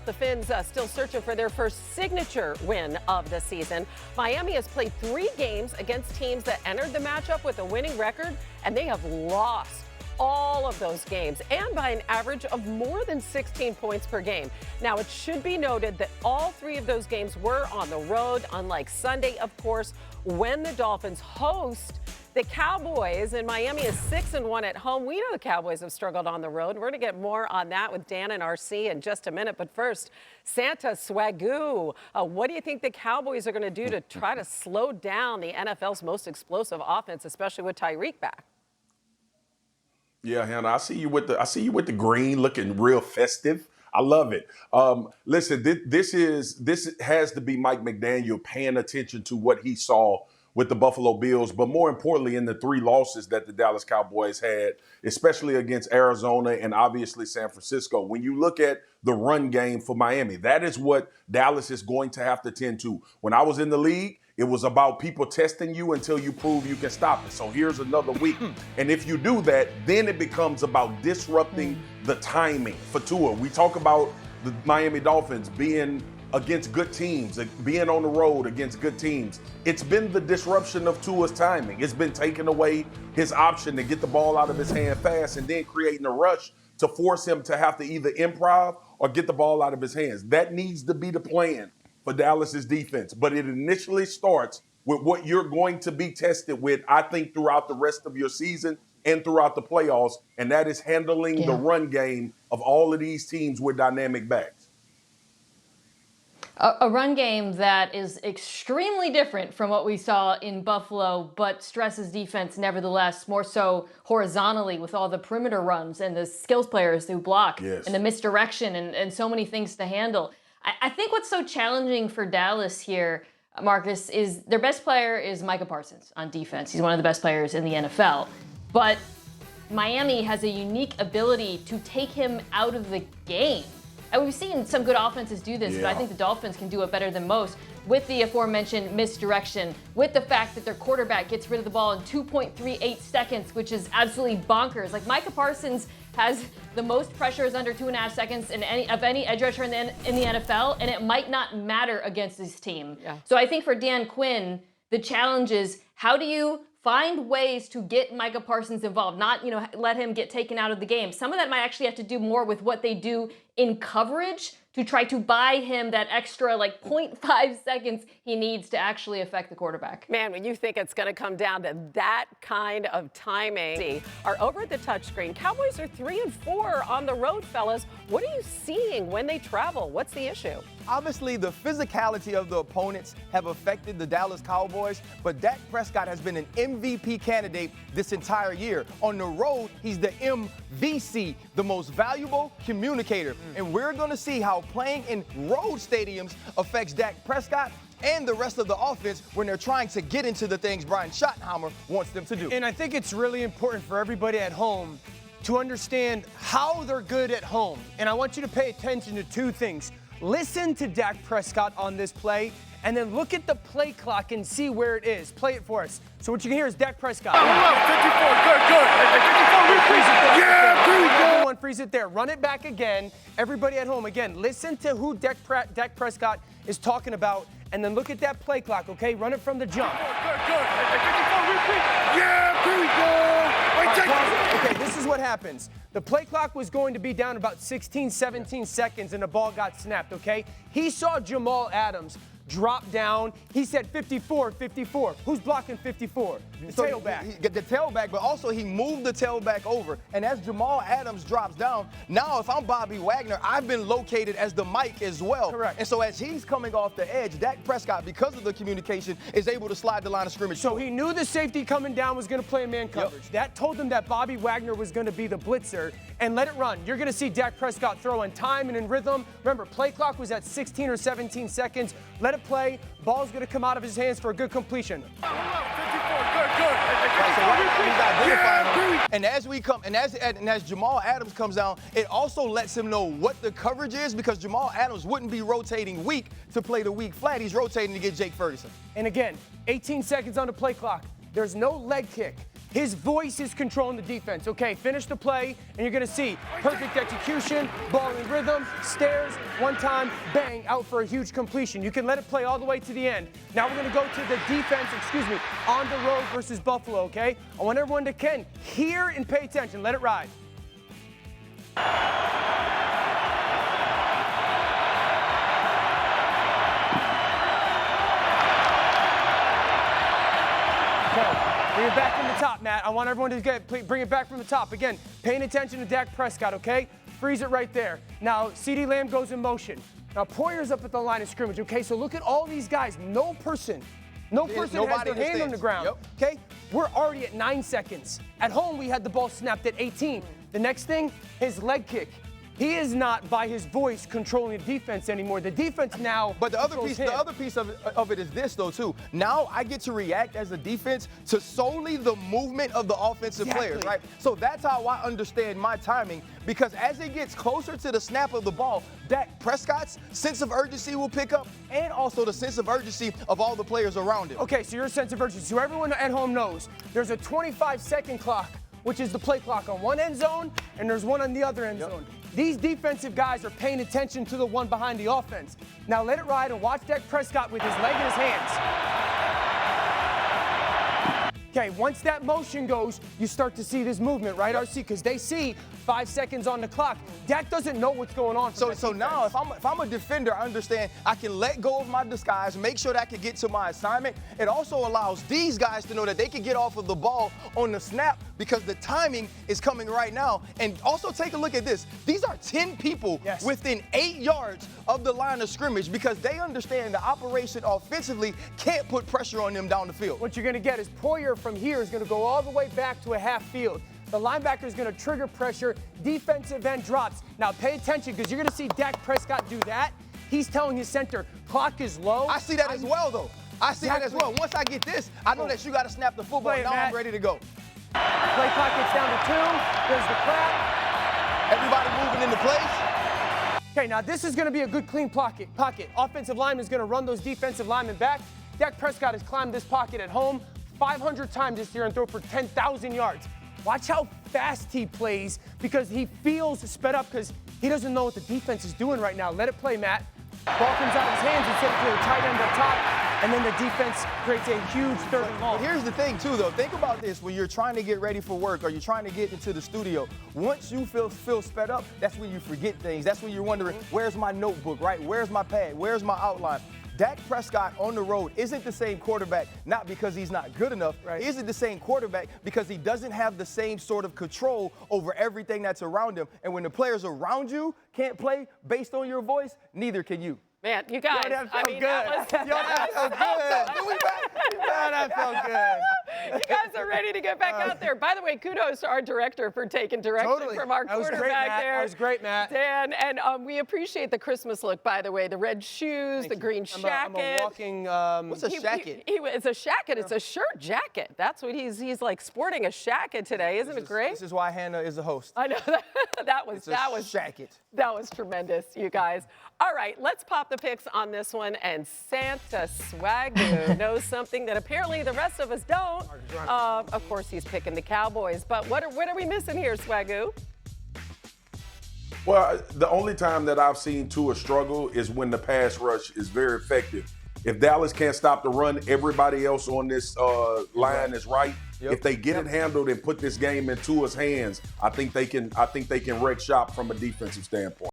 the Finns still searching for their first signature win of the season. Miami has played 3 games against teams that entered the matchup with a winning record, and they have lost all of those games, and by an average of more than 16 points per game. Now, it should be noted that all 3 of those games were on the road, unlike Sunday, of course, when the Dolphins host the Cowboys, and Miami is 6-1 at home. We know the Cowboys have struggled on the road. We're going to get more on that with Dan and RC in just a minute. But first, Santa Swagoo. What do you think the Cowboys are going to do to try to slow down the NFL's most explosive offense, especially with Tyreek back? Yeah, Hannah, I see you with the green, looking real festive. I love it. Listen, this has to be Mike McDaniel paying attention to what he saw with the Buffalo Bills, but more importantly, in the 3 losses that the Dallas Cowboys had, especially against Arizona and obviously San Francisco. When you look at the run game for Miami, that is what Dallas is going to have to tend to. When I was in the league, it was about people testing you until you prove you can stop it. So here's another week. And if you do that, then it becomes about disrupting the timing for Tua. We talk about the Miami Dolphins being against good teams, being on the road against good teams. It's been the disruption of Tua's timing. It's been taking away his option to get the ball out of his hand fast and then creating a rush to force him to have to either improv or get the ball out of his hands. That needs to be the plan for Dallas's defense. But it initially starts with what you're going to be tested with, I think, throughout the rest of your season and throughout the playoffs, and that is handling the run game of all of these teams with dynamic backs. A run game that is extremely different from what we saw in Buffalo, but stresses defense nevertheless, more so horizontally with all the perimeter runs and the skills players who block and the misdirection and so many things to handle. I think what's so challenging for Dallas here, Marcus, is their best player is Micah Parsons on defense. He's one of the best players in the NFL. But Miami has a unique ability to take him out of the game. And we've seen some good offenses do this, but I think the Dolphins can do it better than most with the aforementioned misdirection, with the fact that their quarterback gets rid of the ball in 2.38 seconds, which is absolutely bonkers. Like, Micah Parsons has the most pressures under 2.5 seconds of any edge rusher in the NFL, and it might not matter against this team. So I think for Dan Quinn, the challenge is, how do you find ways to get Micah Parsons involved, not, let him get taken out of the game. Some of that might actually have to do more with what they do in coverage to try to buy him that extra 0.5 seconds he needs to actually affect the quarterback. Man, when you think it's going to come down to that kind of timing. Are over at the touchscreen. Cowboys are 3-4 on the road, fellas. What are you seeing when they travel? What's the issue? Obviously, the physicality of the opponents have affected the Dallas Cowboys, but Dak Prescott has been an MVP candidate this entire year. On the road, he's the MVC, the most valuable communicator. And we're going to see how playing in road stadiums affects Dak Prescott and the rest of the offense when they're trying to get into the things Brian Schottenheimer wants them to do. And I think it's really important for everybody at home to understand how they're good at home. And I want you to pay attention to 2 things. Listen to Dak Prescott on this play, and then look at the play clock and see where it is. Play it for us. So what you can hear is Dak Prescott. 54, good. Yeah, there you go. Freeze it there. Run it back again. Everybody at home, again, listen to who Dak Prescott is talking about, and then look at that play clock, okay? Run it from the jump. Good. Yeah, there we go. Okay, this is what happens. The play clock was going to be down about 16, 17 seconds, and the ball got snapped, okay? He saw Jamal Adams drop down. He said 54. Who's blocking 54? The tailback. The tailback, but also he moved the tailback over. And as Jamal Adams drops down, now if I'm Bobby Wagner, I've been located as the Mike as well. Correct. And so as he's coming off the edge, Dak Prescott, because of the communication, is able to slide the line of scrimmage. So he knew the safety coming down was going to play man coverage. That told him that Bobby Wagner was going to be the blitzer and let it run. You're going to see Dak Prescott throw in time and in rhythm. Remember, play clock was at 16 or 17 seconds. Let it play. Ball's going to come out of his hands for a good completion. And as Jamal Adams comes down, it also lets him know what the coverage is, because Jamal Adams wouldn't be rotating weak to play the weak flat. He's rotating to get Jake Ferguson. And again, 18 seconds on the play clock. There's no leg kick. His voice is controlling the defense. Okay, finish the play, and you're going to see perfect execution, ball in rhythm, stairs, one time, bang, out for a huge completion. You can let it play all the way to the end. Now we're going to go to the defense, on the road versus Buffalo, okay? I want everyone to hear and pay attention. Let it ride. Bring it back from the top, Matt. I want everyone to bring it back from the top. Again, paying attention to Dak Prescott, okay? Freeze it right there. Now, CeeDee Lamb goes in motion. Now, Poyer's up at the line of scrimmage, okay? So look at all these guys. No person has their hand on the ground, okay? We're already at 9 seconds. At home, we had the ball snapped at 18. The next thing, his leg kick. He is not, by his voice, controlling the defense anymore. The defense now. But the other piece of it is this, though, too. Now I get to react as a defense to solely the movement of the offensive players, right? So that's how I understand my timing, because as it gets closer to the snap of the ball, Dak Prescott's sense of urgency will pick up, and also the sense of urgency of all the players around him. Okay, so your sense of urgency. So everyone at home knows there's a 25-second clock, which is the play clock on one end zone, and there's one on the other end zone. These defensive guys are paying attention to the one behind the offense. Now let it ride and watch Dak Prescott with his leg in his hands. Okay, once that motion goes, you start to see this movement, right, RC? Because they see 5 seconds on the clock. Dak doesn't know what's going on. So now, if I'm a defender, I understand I can let go of my disguise, make sure that I can get to my assignment. It also allows these guys to know that they can get off of the ball on the snap because the timing is coming right now. And also take a look at this. These are 10 people within 8 yards of the line of scrimmage because they understand the operation offensively can't put pressure on them down the field. What you're going to get is Poyer from here is going to go all the way back to a half field. The linebacker is going to trigger pressure. Defensive end drops. Now pay attention because you're going to see Dak Prescott do that. He's telling his center, clock is low. I see that as well, though. I see that as well. Once I get this, I know that you got to snap the football. Now I'm ready to go. Play clock gets down to 2. There's the clap. Everybody moving into place. Okay, now this is going to be a good clean pocket. Offensive lineman is going to run those defensive linemen back. Dak Prescott has climbed this pocket at home 500 times this year and throw for 10,000 yards. Watch how fast he plays because he feels sped up because he doesn't know what the defense is doing right now. Let it play, Matt. Ball comes out of his hands instead of to the tight end up top, and then the defense creates a huge third and long. But here's the thing, too, though. Think about this when you're trying to get ready for work or you're trying to get into the studio. Once you feel sped up, that's when you forget things. That's when you're wondering, where's my notebook, right? Where's my pad? Where's my outline? Dak Prescott on the road isn't the same quarterback, not because he's not good enough. He isn't the same quarterback because he doesn't have the same sort of control over everything that's around him. And when the players around you can't play based on your voice, neither can you. Man, you guys, that felt good. that felt good. You guys are ready to get back out there. By the way, kudos to our director for taking direction from our quarterback there. That was great, Matt. Dan, and we appreciate the Christmas look, by the way. The red shoes, the green shacket. I'm a walking. What's a shacket? It's a shacket. It's a shirt jacket. That's what he's like sporting a shacket today. Isn't it great? This is why Hannah is the host. I know that was shacket. That was tremendous, you guys. All right, let's pop the picks on this one. And Santa Swagoo knows something that apparently the rest of us don't. Of course, he's picking the Cowboys. But what are we missing here, Swagoo? Well, the only time that I've seen Tua struggle is when the pass rush is very effective. If Dallas can't stop the run, everybody else on this line is right. If they get it handled and put this game in Tua's hands, I think they can wreck shop from a defensive standpoint.